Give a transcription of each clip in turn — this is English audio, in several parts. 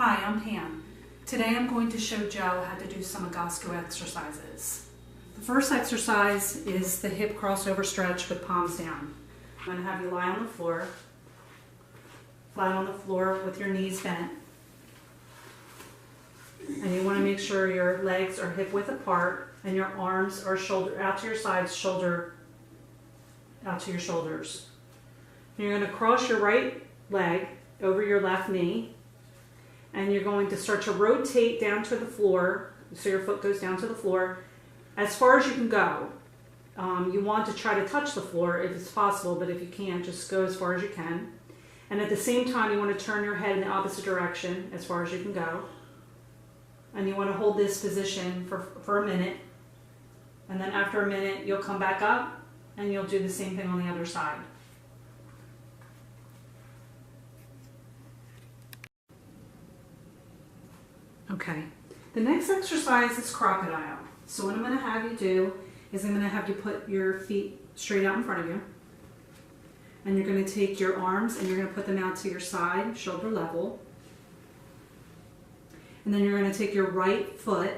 Hi, I'm Pam. Today I'm going to show Joe how to do some Egoscue exercises. The first exercise is the hip crossover stretch with palms down. I'm going to have you lie on the floor, flat on the floor with your knees bent. And you want to make sure your legs are hip width apart and your arms are shoulder out to your sides, shoulder out to your shoulders. And you're going to cross your right leg over your left knee. And you're going to start to rotate down to the floor, so your foot goes down to the floor, as far as you can go. You want to try to touch the floor if it's possible, but if you can't, just go as far as you can. And at the same time, you want to turn your head in the opposite direction as far as you can go. And you want to hold this position for a minute. And then after a minute, you'll come back up and you'll do the same thing on the other side. Okay, the next exercise is crocodile. So what I'm going to have you do is I'm going to have you put your feet straight out in front of you. And you're going to take your arms and you're going to put them out to your side, shoulder level. And then you're going to take your right foot,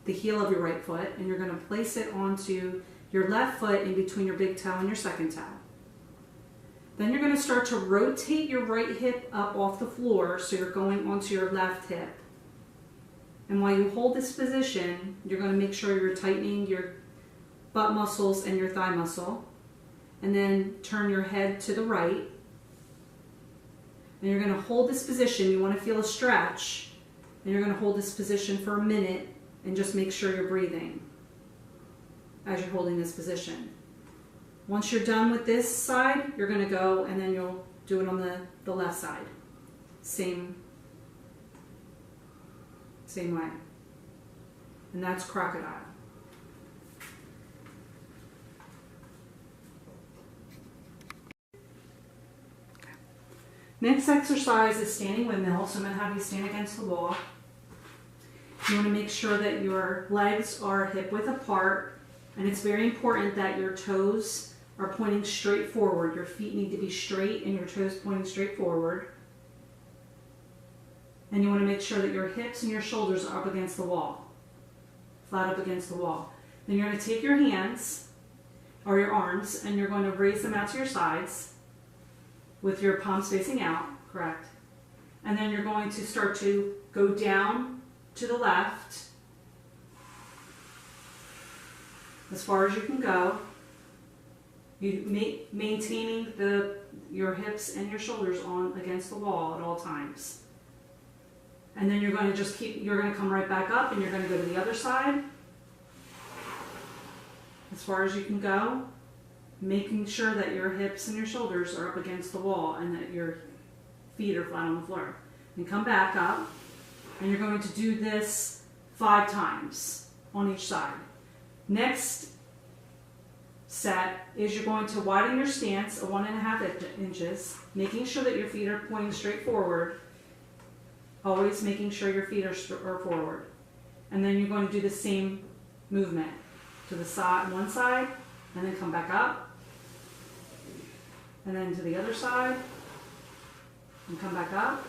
the heel of your right foot, and you're going to place it onto your left foot in between your big toe and your second toe. Then you're going to start to rotate your right hip up off the floor so you're going onto your left hip. And while you hold this position, you're going to make sure you're tightening your butt muscles and your thigh muscle. And then turn your head to the right. And you're going to hold this position. You want to feel a stretch. And you're going to hold this position for a minute and just make sure you're breathing as you're holding this position. Once you're done with this side, you're going to go and then you'll do it on the left side. Same way. And that's crocodile. Next exercise is standing windmill. So I'm going to have you stand against the wall. You want to make sure that your legs are hip width apart, and it's very important that your toes are pointing straight forward. Your feet need to be straight and your toes pointing straight forward. And you want to make sure that your hips and your shoulders are up against the wall, flat up against the wall. Then you're going to take your hands or your arms and you're going to raise them out to your sides with your palms facing out, correct? And then you're going to start to go down to the left as far as you can go. You maintaining your hips and your shoulders on against the wall at all times. And then you're going to you're going to come right back up and you're going to go to the other side as far as you can go, making sure that your hips and your shoulders are up against the wall and that your feet are flat on the floor. And come back up and you're going to do this 5 times on each side. Next set is you're going to widen your stance 1.5 inches, making sure that your feet are pointing straight forward. Always making sure your feet are forward. And then you're going to do the same movement to the side, one side, and then come back up. And then to the other side, and come back up.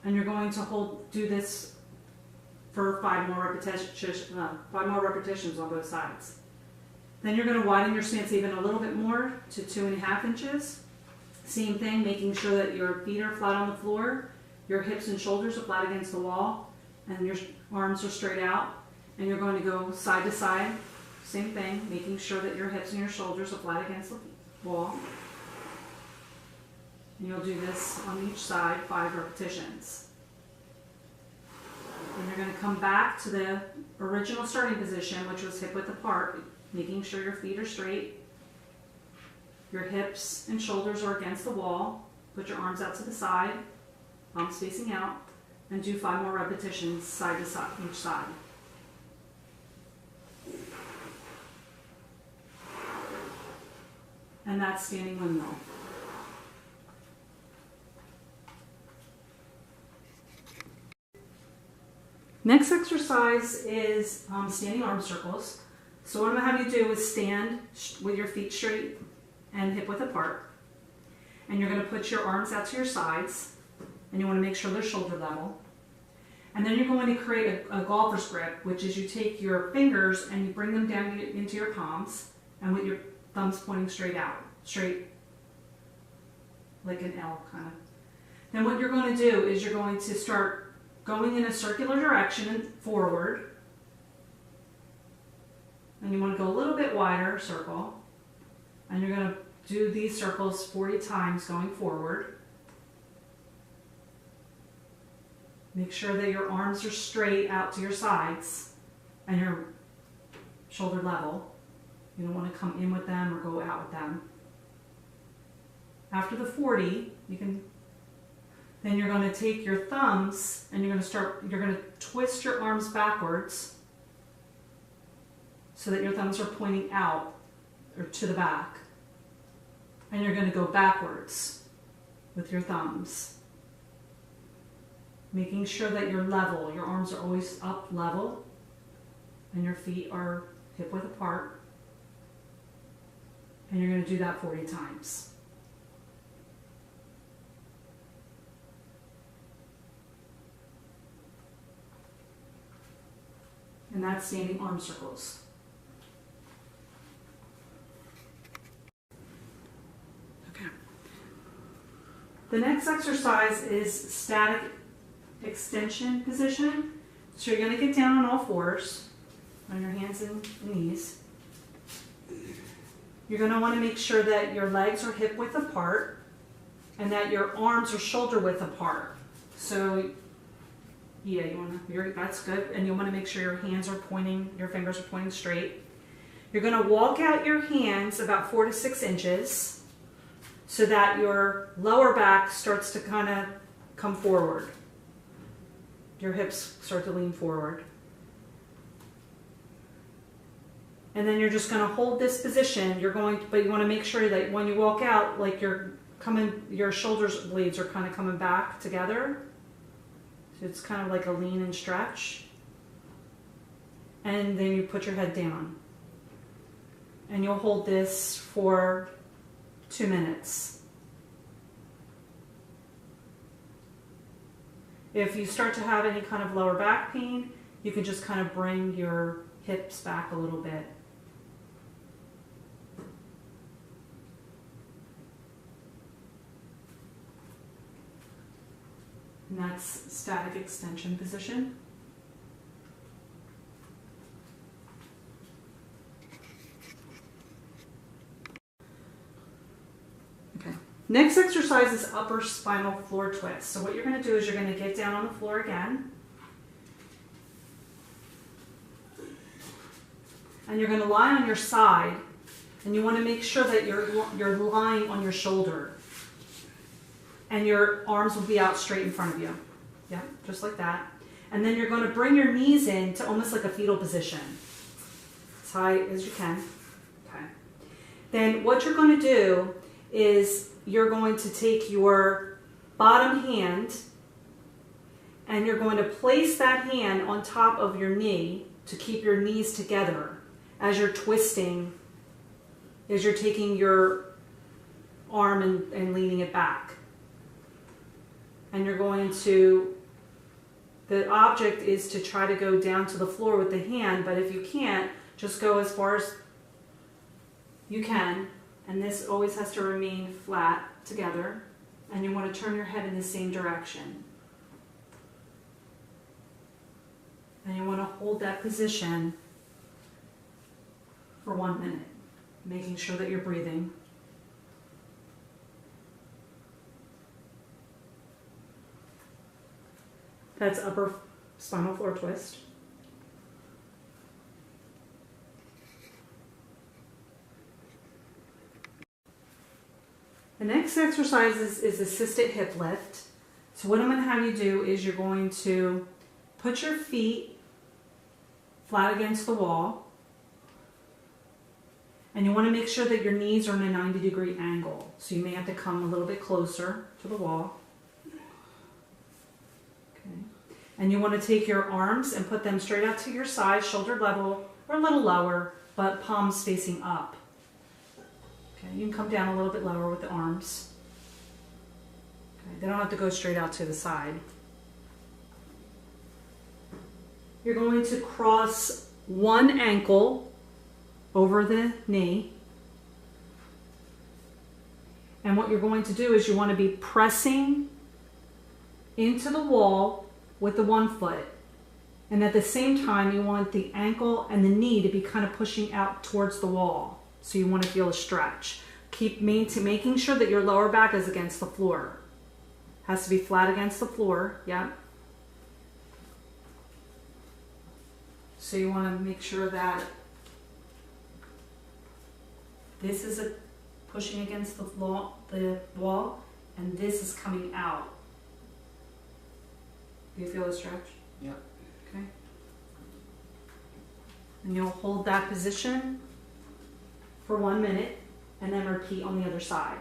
And you're going to do this for 5 more repetitions on both sides. Then you're going to widen your stance even a little bit more to 2.5 inches. Same thing, making sure that your feet are flat on the floor. Your hips and shoulders are flat against the wall, and your arms are straight out, and you're going to go side to side. Same thing, making sure that your hips and your shoulders are flat against the wall. And you'll do this on each side, 5 repetitions. And you're going to come back to the original starting position, which was hip width apart, making sure your feet are straight. Your hips and shoulders are against the wall. Put your arms out to the side. Palms facing out, and do 5 more repetitions side to side, each side. And that's standing windmill. Next exercise is standing arm circles. So what I'm going to have you do is stand with your feet straight and hip width apart. And you're going to put your arms out to your sides. And you want to make sure they're shoulder level. And then you're going to create a golfer's grip, which is you take your fingers and you bring them down into your palms, and with your thumbs pointing straight out, straight like an L kind of. Then what you're going to do is you're going to start going in a circular direction and forward. And you want to go a little bit wider circle. And you're going to do these circles 40 times going forward. Make sure that your arms are straight out to your sides and you're shoulder level. You don't want to come in with them or go out with them. After the 40, then you're going to take your thumbs and you're going to twist your arms backwards so that your thumbs are pointing out or to the back. And you're going to go backwards with your thumbs. Making sure that you're level. Your arms are always up level and your feet are hip width apart. And you're going to do that 40 times. And that's standing arm circles. Okay. The next exercise is static extension position. So you're going to get down on all fours, on your hands and knees. You're going to want to make sure that your legs are hip width apart and that your arms are shoulder width apart. So yeah, that's good. And you want to make sure your fingers are pointing straight. You're going to walk out your hands about 4 to 6 inches so that your lower back starts to kind of come forward. Your hips start to lean forward. And then you're just going to hold this position. But you want to make sure that when you walk out, like your shoulders blades are kind of coming back together. So it's kind of like a lean and stretch. And then you put your head down. And you'll hold this for 2 minutes. If you start to have any kind of lower back pain, you can just kind of bring your hips back a little bit. And that's static extension position. Okay. Next exercise is upper spinal floor twist. So what you're going to do is you're going to get down on the floor again. And you're going to lie on your side. And you want to make sure that you're lying on your shoulder. And your arms will be out straight in front of you. Yeah, just like that. And then you're going to bring your knees in to almost like a fetal position. As high as you can. Okay. Then what you're going to do is you're going to take your bottom hand and you're going to place that hand on top of your knee to keep your knees together as you're twisting, as you're taking your arm and leaning it back. And you're going to, the object is to try to go down to the floor with the hand, but if you can't, just go as far as you can. And this always has to remain flat together. And you want to turn your head in the same direction. And you want to hold that position for 1 minute, making sure that you're breathing. That's upper spinal floor twist. The next exercise is assisted hip lift. So what I'm going to have you do is you're going to put your feet flat against the wall. And you want to make sure that your knees are in a 90-degree angle. So you may have to come a little bit closer to the wall. Okay. And you want to take your arms and put them straight out to your side, shoulder level, or a little lower, but palms facing up. Okay. You can come down a little bit lower with the arms. Okay. They don't have to go straight out to the side. you're going to cross one ankle over the knee. And what you're going to do is you want to be pressing into the wall with the one foot. And at the same time, you want the ankle and the knee to be kind of pushing out towards the wall. So you want to feel a stretch. Keep making sure that your lower back is against the floor. Has to be flat against the floor. Yep. So you want to make sure that this is pushing against the wall, and this is coming out. You feel the stretch? Yep. Okay. And you'll hold that position for 1 minute and then repeat on the other side.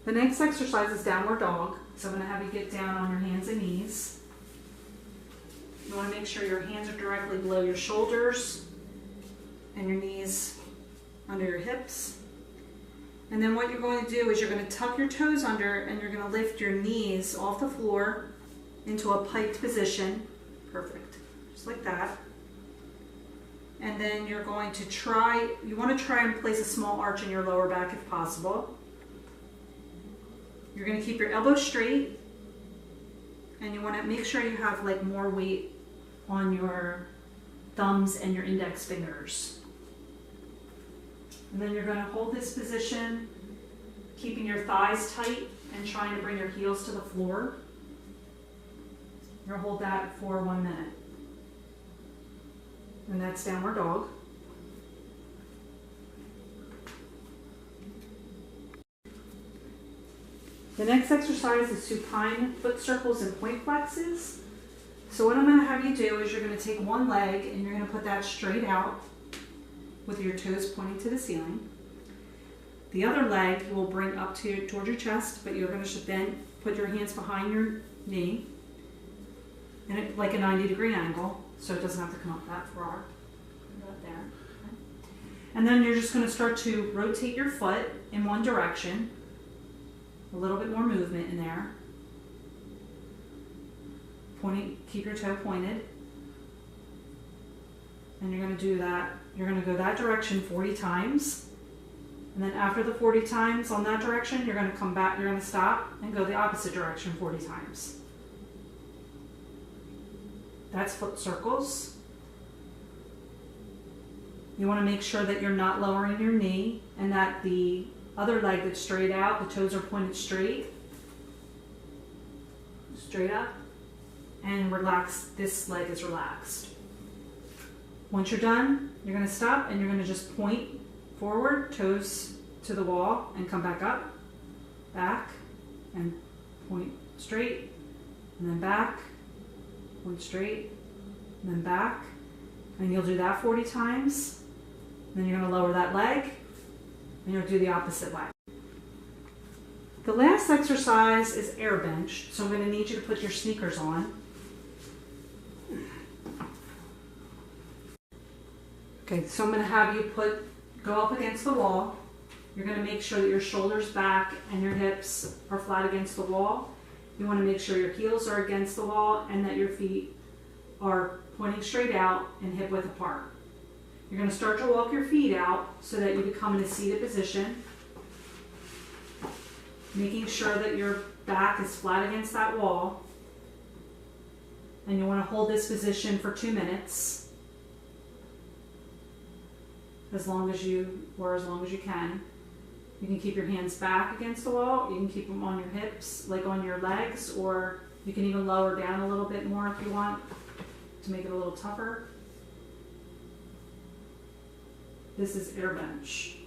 The next exercise is downward dog. So I'm going to have you get down on your hands and knees. You want to make sure your hands are directly below your shoulders and your knees under your hips. And then what you're going to do is you're going to tuck your toes under and you're going to lift your knees off the floor into a piped position. Perfect. Just like that. And then you're going to you want to try and place a small arch in your lower back if possible. You're going to keep your elbows straight and you want to make sure you have like more weight on your thumbs and your index fingers. And then you're going to hold this position, keeping your thighs tight and trying to bring your heels to the floor. You're going to hold that for 1 minute. And that's downward dog. The next exercise is supine foot circles and point flexes. So what I'm going to have you do is you're going to take one leg and you're going to put that straight out with your toes pointing to the ceiling. The other leg you will bring up towards your chest, but you're going to then put your hands behind your knee and like a 90-degree angle, so it doesn't have to come up that far. Right there. Okay. And then you're just going to start to rotate your foot in one direction. A little bit more movement in there. Keep your toe pointed. And you're going to do that. You're going to go that direction 40 times. And then after the 40 times on that direction, you're going to come back, you're going to stop and go the opposite direction 40 times. That's foot circles. You want to make sure that you're not lowering your knee and that the other leg that's straight out, the toes are pointed straight up, and relax, this leg is relaxed. Once you're done, you're going to stop and you're going to just point forward, toes to the wall, and come back up, back, and point straight, and then back, point straight, and then back, and you'll do that 40 times. Then you're going to lower that leg, and you'll do the opposite leg. The last exercise is air bench, so I'm going to need you to put your sneakers on. Okay, so I'm going to have you go up against the wall. You're going to make sure that your shoulders back and your hips are flat against the wall. You want to make sure your heels are against the wall and that your feet are pointing straight out and hip width apart. You're going to start to walk your feet out so that you become in a seated position, making sure that your back is flat against that wall. And you want to hold this position for 2 minutes, as long as you can. You can keep your hands back against the wall. You can keep them on your hips, like on your legs, or you can even lower down a little bit more if you want to make it a little tougher. This is air bench.